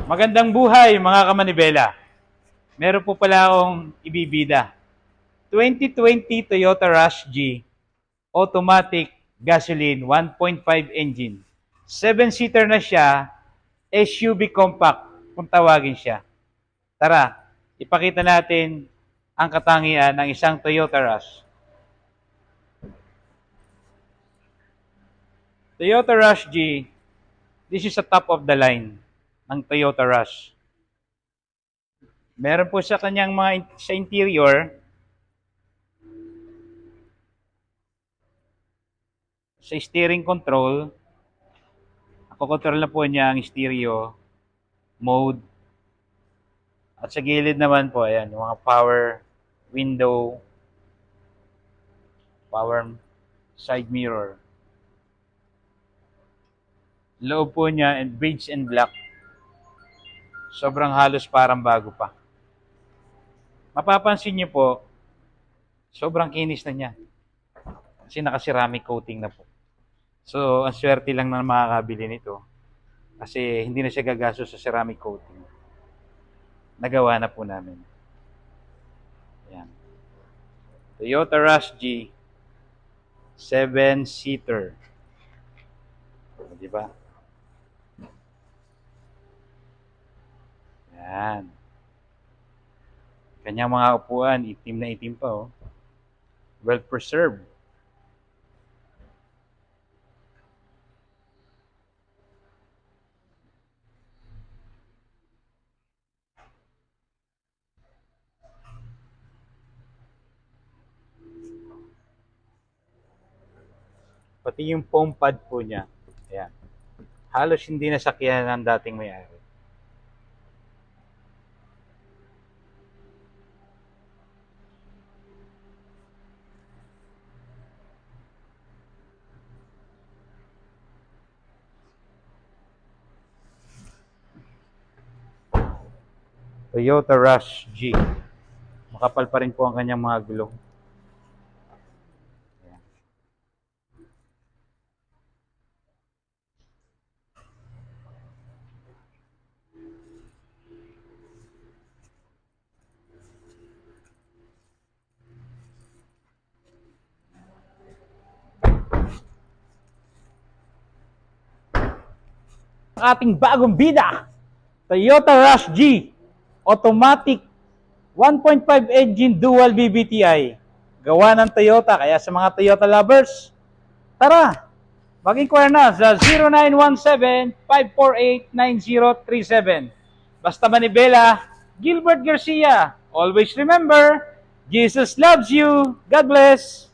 Magandang buhay mga kamanibela. Meron po pala akong ibibida. 2020 Toyota Rush G automatic gasoline 1.5 engine. 7-seater na siya, SUV compact kung tawagin siya. Tara, ipakita natin ang katangian ng isang Toyota Rush. Toyota Rush G, this is a top of the line ng Toyota Rush. Meron po sa kanyang sa interior, sa steering control, control na po niya ang stereo, mode, at sa gilid naman po, ayan, yung mga power window, power side mirror. Loob po niya, and beige and black. Sobrang halos parang bago pa. Mapapansin niyo po, sobrang kinis na niya. Kasi naka-ceramic coating na po. So, ang swerte lang na makakabili nito. Kasi hindi na siya gagastos sa ceramic coating. Nagawa na po namin. Ayan. Toyota Rush G 7-seater. Diba? Ayan. Kanyang mga upuan, itim na itim pa, oh. Well preserved. Pati yung foam pad po niya. Ayan. Halos hindi nasakyan ng dating may-ari. Toyota Rush G. Makapal pa rin po ang kanyang mga gulong. Ating bagong bida, Toyota Rush G automatic 1.5 engine dual VVTi. Gawa ng Toyota, kaya sa mga Toyota lovers, tara, mag-inquire na sa 0917-548-9037. Basta Manibela, Gilbert Garcia. Always remember, Jesus loves you. God bless.